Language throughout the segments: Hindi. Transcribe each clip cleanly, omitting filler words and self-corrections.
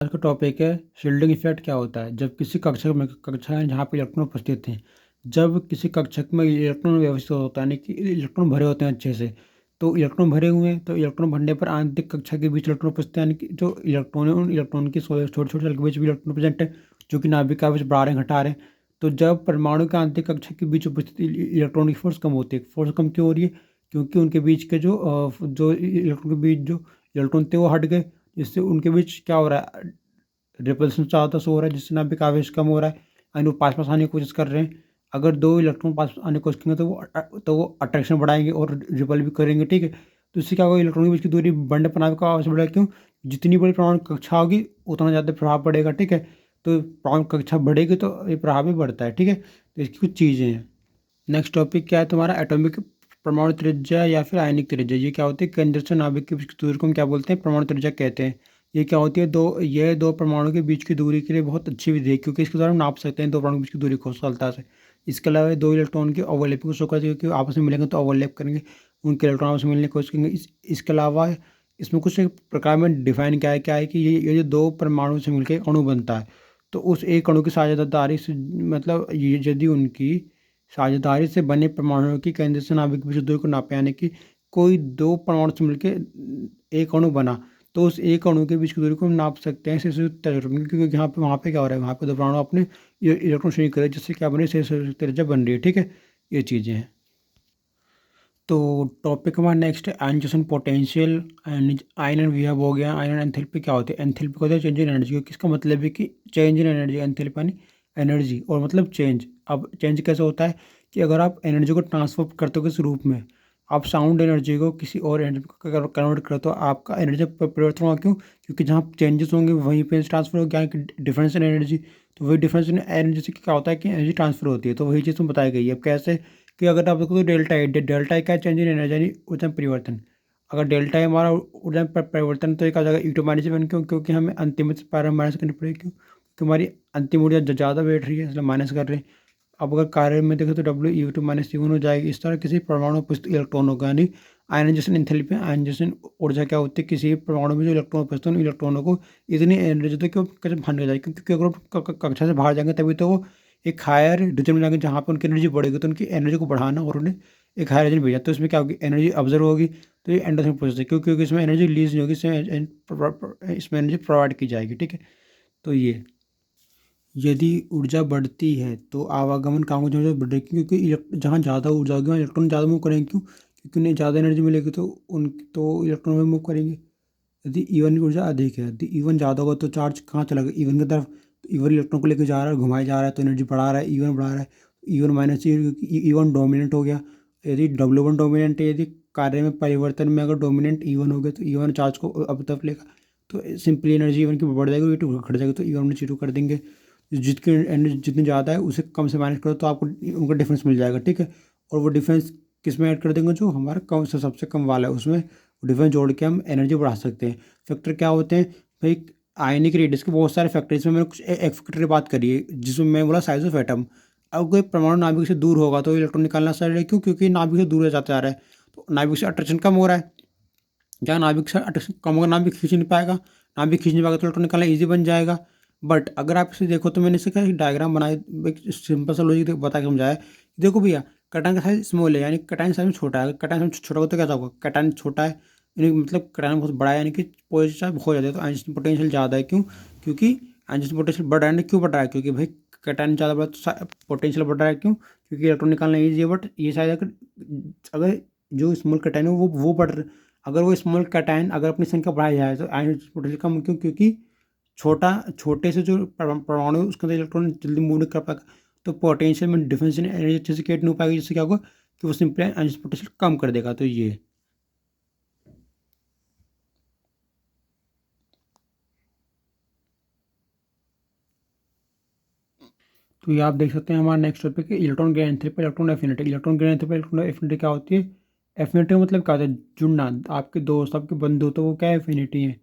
आज का टॉपिक है शील्डिंग इफेक्ट क्या होता है जब किसी कक्षा है जहाँ पे इलेक्ट्रॉन उपस्थित हैं। जब किसी कक्षक में इलेक्ट्रॉन व्यवस्थित होता है यानी कि इलेक्ट्रॉन भरे होते हैं अच्छे से। तो इलेक्ट्रॉन भरे हुए हैं तो इलेक्ट्रॉन भरने पर आंतरिक कक्षा के बीच इलेक्ट्रॉन उपस्थित है यानी कि जो इलेक्ट्रॉन है उन इलेक्ट्रॉन की छोटे छोटे सेल के बीच भी इलेक्ट्रॉन प्रेजेंट है जो कि नाभिक का बीच बढ़ा रहे हैं घटा रहे हैं। तो जब परमाणु के आंतरिक कक्षा के बीच उपस्थित इलेक्ट्रॉन की फोर्स कम होती है। फोर्स कम क्यों हो रही है? क्योंकि उनके बीच के जो इलेक्ट्रॉन के बीच जो इलेक्ट्रॉन थे वो हट गए। जिससे उनके बीच क्या हो रहा है, रिपल्सन ज़्यादा शो हो रहा है जिससे नाभिक आवेश कम हो रहा है यानी वो पास पास आने की कोशिश कर रहे हैं। अगर दो इलेक्ट्रॉन पास आने की कोशिश करेंगे तो वो अट्रैक्शन बढ़ाएंगे और रिपल भी करेंगे। ठीक है, तो इससे क्या होगा, इलेक्ट्रॉन के बीच की दूरी बढ़ने पर नाभिक का आवेश बढ़ेगा। क्यों? जितनी बड़ी परमाणु कक्षा होगी उतना ज़्यादा प्रभाव पड़ेगा। ठीक है, तो परमाणु कक्षा बढ़ेगी तो ये प्रभाव भी बढ़ता है। ठीक है, तो इसकी कुछ चीज़ें हैं। नेक्स्ट टॉपिक क्या है तुम्हारा? एटॉमिक परमाणु त्रिज्या या फिर आयनिक त्रिज्या। ये क्या होती है? केंद्र से नाभिक के बीच की दूरी को हम क्या बोलते हैं? परमाणु त्रिज्या कहते हैं। ये क्या होती है? दो परमाणु के बीच की दूरी के लिए बहुत अच्छी विधि है क्योंकि इसके द्वारा हम नाप सकते हैं दो परमाणु के बीच की दूरी को सरलता से। इसके अलावा दो इलेक्ट्रॉन की ओवरलैपिंग को शो करती है क्योंकि आपस में मिलेंगे तो ओवरलैप करेंगे, उनके इलेक्ट्रॉन आपस में मिलने की कोशिश करेंगे। इसके अलावा इसमें कुछ एक प्रकार में डिफाइन क्या है कि ये जो दो परमाणु से मिलकर अणु बनता है तो उस एक अणु की साझेदारी से मतलब ये यदि उनकी साझेदारी से बने परमाणुओं की केंद्र से नाभिक के बीच दूरी को नापे यानी कि कोई दो परमाणु से मिलकर एक अणु बना तो उस एक अणु के बीच की दूरी को हम नाप सकते हैं शेष त्रिज्या में, क्योंकि यहाँ पे वहाँ पे क्या हो रहा है, वहाँ पे दो परमाणु अपने इलेक्ट्रॉन शेयरिंग करे जिससे क्या बन रही है, शेष त्रिज्या बन रही है। ठीक है, ये चीज़ें हैं। तो टॉपिक हमारा नेक्स्ट है आयनाइजेशन पोटेंशियल। आयन एंड विहब हो गया। आयन एंथैल्पी क्या होती है? एंथैल्पी को होता है चेंज इन एनर्जी। किसका मतलब है कि चेंज इन एनर्जी। एंथैल्पी यानी एनर्जी और मतलब चेंज। अब चेंज कैसे होता है कि अगर आप एनर्जी को ट्रांसफर करते हो किस रूप में, आप साउंड एनर्जी को किसी और एनर्जी को कन्वर्ट करते हो, आपका एनर्जी परिवर्तन होगा। क्यों? क्योंकि जहाँ चेंजेस होंगे वहीं पे ट्रांसफर हो गया डिफरेंस इन एनर्जी। तो वही डिफरेंस इन एनर्जी से क्या होता है कि एनर्जी ट्रांसफर होती है। तो वही चीज़ में बताई गई है। अब कैसे कि अगर आप देखो तो डेल्टा आई क्या, चेंज इन एनर्जी यानी ऊर्जा में परिवर्तन। अगर डेल्टा आई हमारा ऊर्जा में परिवर्तन तो एक आ जाएगा E2 माइनस वन। क्यों? क्योंकि हमें अंतिम में से पैरा माइनस करनी पड़ेगी। क्यों? क्योंकि हमारी अंतिम ऊर्जा ज़्यादा बैठ रही है इसलिए माइनस कर रहे हैं। अब अगर कार्य में देखें तो WU2 माइनस C1 हो जाएगी। इस तरह किसी परमाणु में उपस्थित इलेक्ट्रॉन होगा यानी आयनाइजेशन एंथैल्पी। आयनाइजेशन ऊर्जा क्या होती है? किसी परमाणु में जो इलेक्ट्रॉन उपस्थित हैं उन इलेक्ट्रॉनों को इतनी एनर्जी दो कि वो कैसे भाग जाए। क्योंकि अगर वो कक्षा से बाहर जाएंगे तभी तो वो एक हायर रीजन में जाएंगे जहाँ पर उनकी एनर्जी बढ़ेगी। तो उनकी एनर्जी को बढ़ाना और उन्हें एक हायर रीजन भेजा तो इसमें क्या होगी, एनर्जी ऑब्जर्व होगी। तो ये एंडोथर्मिक प्रोसेस है। क्यों? क्योंकि इसमें एनर्जी रिलीज नहीं होगी, इसमें एनर्जी प्रोवाइड की जाएगी। ठीक है, तो ये यदि ऊर्जा बढ़ती है तो आवागमन काम जो बढ़ेगी क्योंकि जहाँ ज़्यादा ऊर्जा होगी वहाँ इलेक्ट्रॉन ज़्यादा मूव करेंगे। क्यों? क्योंकि उन्हें ज़्यादा एनर्जी मिलेगी तो इलेक्ट्रॉन में मूव करेंगे। यदि E1 की ऊर्जा अधिक है, यदि E1 ज़्यादा होगा तो चार्ज कहाँ चला गया, E1 की तरफ। तो E1 इलेक्ट्रॉन को लेकर जा रहा है, घुमाया जा रहा है तो एनर्जी बढ़ा रहा है, E1 बढ़ा रहा है। E1 माइनस क्योंकि E1 डोमिनेंट हो गया। यदि W1 डोमिनेंट है, यदि कार्य में परिवर्तन में अगर डोमिनेंट E1 हो गया तो E1 चार्ज को अब तक लेगा तो सिंपली एनर्जी E1 की बढ़ जाएगी, E2 घट जाएगी तो E1 नीचे कर देंगे। जितनी एनर्जी जितनी ज़्यादा है उसे कम से माइनस करो तो आपको उनका डिफरेंस मिल जाएगा। ठीक है, और वो डिफरेंस किस में ऐड कर देंगे? जो हमारा कम से सबसे कम वाला है उसमें डिफरेंस जोड़ के हम एनर्जी बढ़ा सकते हैं। फैक्टर क्या होते हैं भाई? आयनिक रेडियस के बहुत सारे फैक्टर। इसमें मैंने कुछ एक फैक्टर की बात करी है जिसमें मैं बोला साइज ऑफ एटम। अब कोई परमाणु नाभिक से दूर होगा तो इलेक्ट्रॉन निकालना आसान है। क्यों? क्योंकि नाभिक से दूर जाता जा रहा है तो नाभिक से अट्रैक्शन कम हो रहा है। जहाँ नाभिक से अट्रैक्शन कम होगा नाभिक खींच नहीं पाएगा, नाभिक खींच नहीं पाएगा तो इलेक्ट्रॉन निकालना ईजी बन जाएगा। बट अगर आप इसे देखो तो मैंने इसे क्या डायग्राम बनाया, एक सिंपल सा लॉजिक बता के समझाया। देखो भैया, कटान का साइज स्मॉल है यानी कटान साइज में छोटा है। कटान साइज छोटा होगा तो क्या होगा, कटान छोटा है यानी मतलब कटान बहुत बड़ा है यानी कि पोजिशन हो जाता है तो आयनिक पोटेंशियल ज़्यादा है। क्यों? क्योंकि आयनिक पोटेंशियल बढ़ रहा है। क्यों बढ़ रहा है? क्योंकि भाई कटान ज़्यादा बड़ा तो पोटेंशियल बढ़ रहा है। क्यों? क्योंकि इलेक्ट्रॉन निकालना ईजी है। बट ये शायद अगर अगर जो स्मॉल कटान है वो बढ़ अगर वो स्मॉल कैटायन अगर अपनी संख्या बढ़ाई जाए तो आयन पोटेंशियल कम। क्यों? क्योंकि छोटे से जो परमाणु है उसके अंदर इलेक्ट्रॉन जल्दी मूव नहीं कर पाएगा तो पोटेंशियल में डिफरेंस इन एनर्जी अच्छे से क्रिएट नहीं हो पाएगी। जिससे क्या होगा कि वो सिंपली आयन पोटेंशियल कम कर देगा। तो ये तो ये आप देख सकते हैं। हमारा नेक्स्ट टॉपिक है electron gain enthalpy electron affinity. Electron gain enthalpy electron affinity क्या होती है? एफिनिटी का मतलब क्या होता है? जुड़ना। आपके दोस्त आपके बंधु तो वो क्या एफिनिटी है?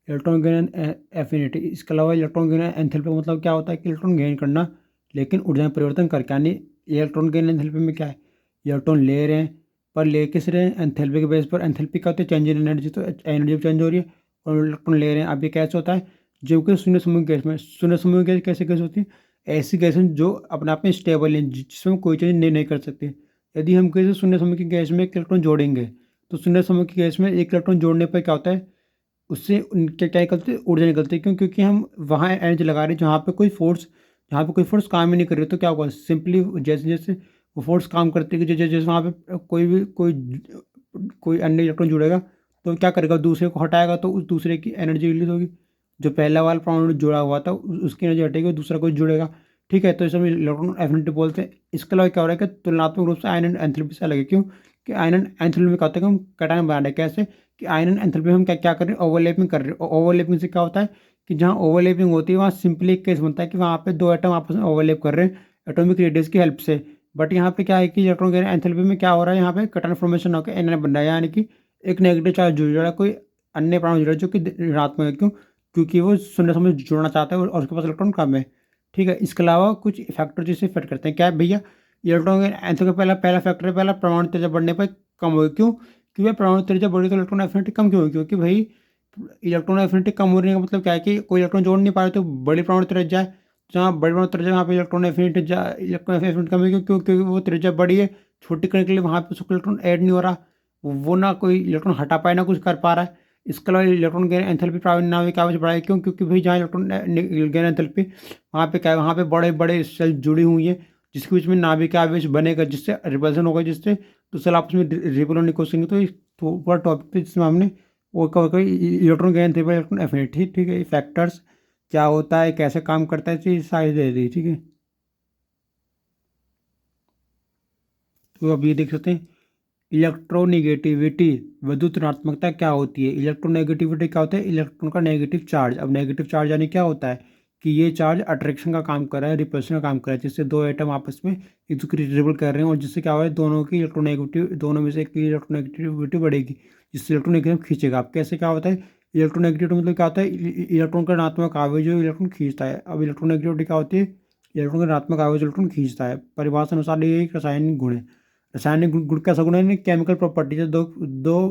Electron gain affinity. इसके अलावा इलेक्ट्रॉन गेन एंथैल्पी का मतलब क्या होता है कि इलेक्ट्रॉन गेन करना लेकिन ऊर्जा में परिवर्तन करके। यानी इलेक्ट्रॉन गेन एंथैल्पी में क्या है, इलेक्ट्रॉन ले रहे हैं पर ले किस रहे हैं, एंथैल्पी के बेस पर। एंथैल्पी क्या होती है? Change in energy. तो एनर्जी चेंज हो रही है और इलेक्ट्रॉन ले रहे हैं। अब ये कैसे होता है? जबकि शून्य समूह गैस में, शून्य समूह गैस कैसे गैस होती है? ऐसी गैस हैं जो अपने आप में स्टेबल हैं, जिसमें कोई चीज़ नहीं कर सकती। यदि हम किसी शून्य समूह की गैस में एक इलेक्ट्रॉन जोड़ेंगे, तो शून्य समूह की गैस में एक इलेक्ट्रॉन जोड़ने पर क्या होता है, उससे उनके क्या निकलती है, ऊर्जा निकलती है। क्यों? क्योंकि हम वहाँ एनर्जी लगा रहे हैं जहाँ पे कोई फोर्स काम ही नहीं कर रही, तो क्या होगा, सिंपली जैसे जैसे वो फोर्स काम करती है, जैसे जैसे वहाँ पे कोई अन्य इलेक्ट्रॉन जुड़ेगा, तो क्या करेगा, दूसरे को हटाएगा, तो उस दूसरे की एनर्जी रिलीज होगी। जो पहला वाला परमाणु जुड़ा हुआ था उसकी एनर्जी हटेगी और दूसरा कोई जुड़ेगा। ठीक है, तो इसे हम इलेक्ट्रॉन एफिनिटी बोलते हैं। इसके अलावा क्या हो रहा है कि तुलनात्मक रूप से आयन एंड एंथैल्पी से अलग है। क्यों? कि आयन एंड एंथैल्पी में क्या होता है कि हम कैटायन बना रहे हैं। कैसे? कि आयन एंड एंथैल्पी में हम क्या क्या कर रहे हैं, ओवरलैपिंग कर रहे हैं। ओवरलैपिंग से क्या होता है कि जहाँ ओवरलैपिंग होती है वहाँ सिंपली एक केस बनता है कि वहाँ पे दो एटम आपस में ओवरलैप कर रहे हैं एटॉमिक रेडियस की हेल्प से। बट यहाँ पे क्या है कि इलेक्ट्रॉन एंथैल्पी में क्या हो रहा है, यहाँ पे कैटायन फॉर्मेशन होकर एन बन रहा है, यानी कि एक नेगेटिव चार्ज जुड़ रहा है, कोई अन्य परमाणु जुड़ रहा है जो कि ऋणात्मक है। क्यों? क्योंकि वो शून्य समय जुड़ना चाहता है और उसके पास इलेक्ट्रॉन कम है। ठीक है, इसके अलावा कुछ फैक्टर जिसे इफेक्ट करते हैं। क्या है भैया? इलेक्ट्रॉन के एंथर का पहला पहला फैक्टर है, पहला परमाणु त्रिज्या बढ़ने पर कम होगी। क्यों? क्योंकि भाई परमाणु त्रिज्या बढ़ी तो इलेक्ट्रॉन एफिनिटी कम क्यों होगी? क्योंकि भाई इलेक्ट्रॉन एफिनिटी कम हो रही है का मतलब क्या है कि कोई इलेक्ट्रॉन जोड़ नहीं पा रहे, तो बड़ी परमाणु त्रिज्या है, जहाँ बड़ी परमाणु त्रिज्या वहाँ पे इलेक्ट्रॉन एफिनिटी कम है। क्यों? क्योंकि वो त्रिज्या बड़ी है, छोटी करने के लिए वहाँ पे उसको इलेक्ट्रॉन ऐड नहीं हो रहा, वो ना कोई इलेक्ट्रॉन हटा पाए ना कुछ कर पा रहा है। इसके अलावा इलेक्ट्रॉन गेन एंथैल्पी नाभिक आवेश बढ़ा है। क्यों? क्योंकि भाई जहाँ इलेक्ट्रॉन गेन एंथैल्पी, वहाँ पे क्या है, वहाँ पे बड़े बड़े सेल जुड़ी हुई है, जिसके बीच में नाभिक आवेश बनेगा, जिससे रिपल्सन होगा, जिससे तो सेल आपस में रिपल होने की कोशिश करेंगे। तो इस पूरा टॉपिक पे जिसमें हमने वो cover electron gain enthalpy, electron affinity. ठीक है, ये फैक्टर्स क्या होता है, कैसे काम करता है, ये सारी दे दी। ठीक है, तो अब ये देख सकते हैं इलेक्ट्रोनेगेटिविटी, विद्युत ऋणात्मकता क्या होती है। इलेक्ट्रोनेगेटिविटी क्या होता है? इलेक्ट्रॉन का नेगेटिव चार्ज। अब नेगेटिव चार्ज यानी क्या होता है कि ये चार्ज अट्रैक्शन का काम कर रहा है, रिपल्शन का काम कर रहा है, जिससे दो एटम आपस में एक दूसरे को रिपल कर रहे हैं, और जिससे क्या हो रहा है, दोनों की इलेक्ट्रोनेगेटिव, दोनों में से एक की इलेक्ट्रोनेगेटिविटी बढ़ेगी, जिससे इलेक्ट्रॉन खींचेगा। अब कैसे क्या होता है, इलेक्ट्रोनेगेटिविटी मतलब क्या होता है, इलेक्ट्रॉन का ऋणात्मक आवेश जो इलेक्ट्रॉन खींचता है। अब इलेक्ट्रोनेगेटिविटी क्या होती है, इलेक्ट्रॉन का ऋणात्मक आवेश इलेक्ट्रॉन खींचता है। परिभाषा अनुसार ये एक रासायनिक गुण है। रासायनिक गुण कैसा गुण है? केमिकल प्रॉपर्टी, जो दो दो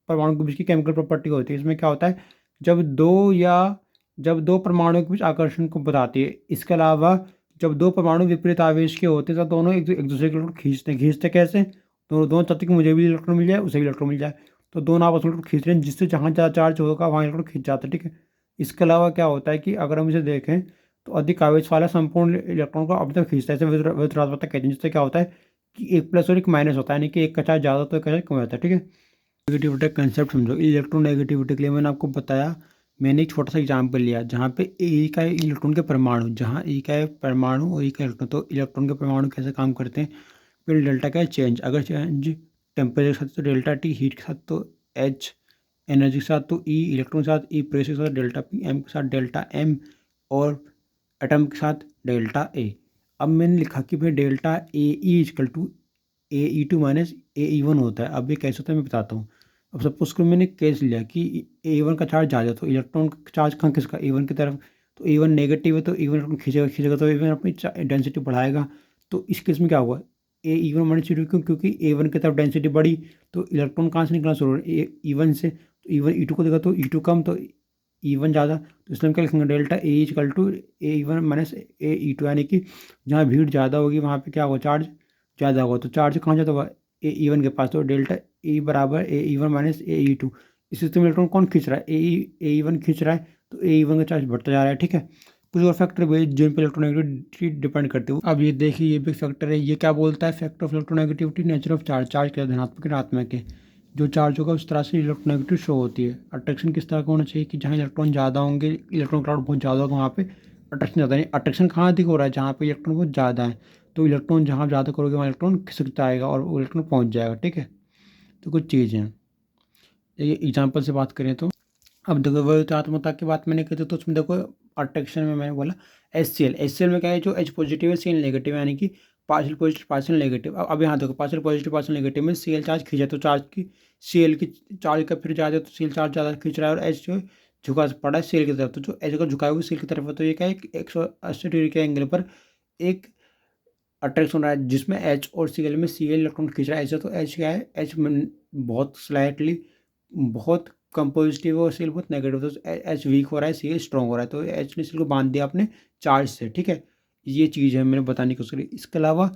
परमाणु के बीच की केमिकल प्रॉपर्टी होती है। इसमें क्या होता है, जब दो या जब दो परमाणुओं के बीच आकर्षण को बताती है। इसके अलावा जब दो परमाणु विपरीत आवेश के होते हैं तो दोनों एक दूसरे के इलेक्ट्रॉन खींचते कैसे, दोनों दोनों चाहते हैं कि मुझे भी इलेक्ट्रॉन मिल जाए, उसे भी इलेक्ट्रॉन मिल जाए, तो दोनों आपस में इलेक्ट्रॉन खींच रहे हैं, जिससे जहाँ ज़्यादा चार्ज होगा वहाँ इलेक्ट्रॉन खींच जाता है। ठीक है, इसके अलावा क्या होता है कि अगर हम इसे देखें तो अधिक आवेश वाला संपूर्ण इलेक्ट्रॉन को अपनी तरफ खींचता है, इसे विद्युत ऋणात्मकता कहते हैं। जिससे क्या होता है कि एक प्लस और एक माइनस होता है, यानी कि एक का चार्ज ज़्यादा तो एक का चार्ज कम होता है। ठीक है, नेगेटिविटी का कंसेप्ट समझो। इलेक्ट्रोनेगेटिविटी के लिए मैंने आपको बताया, मैंने एक छोटा सा एग्जाम्पल लिया जहाँ पे ए का है इलेक्ट्रॉन के परमाणु, जहाँ ए का है परमाणु और ए का इलेक्ट्रॉन, तो इलेक्ट्रॉन के परमाणु कैसे काम करते हैं। फिर डेल्टा का है चेंज, अगर चेंज टेम्परेचर के साथ तो डेल्टा टी, हीट के साथ तो एच, एनर्जी के साथ तो ई, इलेक्ट्रॉन के साथ ई, प्रेशर के साथ डेल्टा पी, एम के साथ डेल्टा एम, और एटम के साथ डेल्टा ए। अब मैंने लिखा कि भाई delta A E is equal to A E two minus A E one होता है। अब ये कैसे होता है मैं बताता हूँ। अब सपोज को मैंने केस लिया कि ए वन का चार्ज ज़्यादा, तो इलेक्ट्रॉन का चार्ज कहाँ किसका, ए वन की तरफ, तो ए वन नेगेटिव है तो ए वन इलेक्ट्रॉन खींचेगा तो ए वन अपनी डेंसिटी बढ़ाएगा। तो इस केस में क्या हुआ, ए ई वन माइनस क्यों, क्योंकि ए वन की तरफ डेंसिटी बढ़ी, तो इलेक्ट्रॉन कहाँ से निकलना शुरू हो रहा है, ई वन से, तो ई वन ई टू को देखा तो ई टू कम, तो ई वन ज़्यादा, तो इसलिए हम क्या लिखेंगे, delta A is equal to A E one minus A E two, यानी कि जहाँ भीड़ ज़्यादा होगी वहाँ पे क्या होगा, चार्ज ज़्यादा होगा। तो चार्ज कहाँ ज़्यादा होगा, ए ई वन के पास, तो डेल्टा ई बराबर A E one minus A E two. इस सिस्टम में इलेक्ट्रॉन कौन खींच रहा है, ए ई वन खींच रहा है, तो ए ई वन का चार्ज बढ़ता जा रहा है। ठीक है, कुछ और फैक्टर भी जिन पर इलेक्ट्रोनेगेटिविटी डिपेंड करते हो। अब ये देखिए, ये भी फैक्टर है, ये क्या बोलता है, factor of electronegativity, nature of charge, charge क्या धनात्मक ऋणात्मक है, जो चार्ज होगा उस तरह से इलेक्ट्रोनेगेटिव शो होती है। अट्रैक्शन किस तरह का होना चाहिए कि जहाँ इलेक्ट्रॉन ज़्यादा होंगे, इलेक्ट्रॉन क्राउड बहुत ज़्यादा होगा, वहाँ पे अट्रैक्शन ज़्यादा नहीं। अट्रैक्शन कहाँ अधिक हो रहा है, जहाँ पे इलेक्ट्रॉन बहुत ज़्यादा है, तो इलेक्ट्रॉन जहाँ ज़्यादा करोगे वहाँ इलेक्ट्रॉन खिसक जाएगा और वो इलेक्ट्रॉन पहुँच जाएगा। ठीक है, तो कुछ चीज़ हैं, ये एग्जाम्पल से बात करें तो अब देखो विद्युतात्मकता की बात मैंने की थी, तो उसमें देखो अट्रैक्शन में मैंने बोला एच सी एल में क्या है, जो एच पॉजिटिव है सी एल नेगेटिव है, यानी कि पार्शियल पॉजिटिव पार्शियल नेगेटिव। अब यहाँ देखो पार्शियल पॉजिटिव पार्शियल नेगेटिव में सी एल चार्ज खींचा, तो चार्ज की सी एल की चार्ज का फिर ज़्यादा, तो सी एल चार्ज ज़्यादा खींच रहा है, और एच जो झुका पड़ा है सी एल की तरफ, तो जो एच का झुकाया हुआ सी एल की तरफ है, तो ये क्या है 180 डिग्री के एंगल पर एक अट्रैक्शन हो रहा है, जिसमें एच और सी एल में सी एल इलेक्ट्रॉन खींच रहा है ऐसे, तो एच क्या है, एच बहुत स्लाइटली बहुत कम पॉजिटिव है और सेल बहुत नेगेटिव है, तो एच वीक हो रहा है, सेल स्ट्रॉन्ग हो रहा है, तो एच ने सेल को बांध दिया अपने चार्ज से, ठीक है। ये चीज़ है मैंने बताने की कोशिश करी। इसके अलावा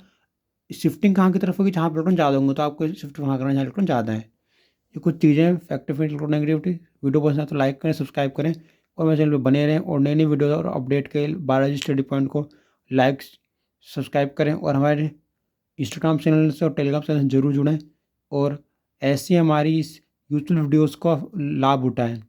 शिफ्टिंग कहाँ की तरफ होगी, जहाँ पे इलेक्ट्रॉन ज़्यादा होंगे तो आपको शिफ्ट वहाँ करना है जहाँ इलेक्ट्रॉन ज़्यादा है। ये कुछ चीज़ें हैं फैक्टर फॉर इलेक्ट्रोनेगेटिविटी। वीडियो पसंद है तो लाइक करें, सब्सक्राइब करें और मेरे चैनल पे बने रहें, और नई नई वीडियो और अपडेट के बायोलॉजी स्टडी पॉइंट को लाइक सब्सक्राइब करें, और हमारे इंस्टाग्राम चैनल से और टेलीग्राम चैनल से जरूर जुड़ें, और ऐसी हमारी इस यूट्यूब वीडियोज़ का लाभ उठाएँ।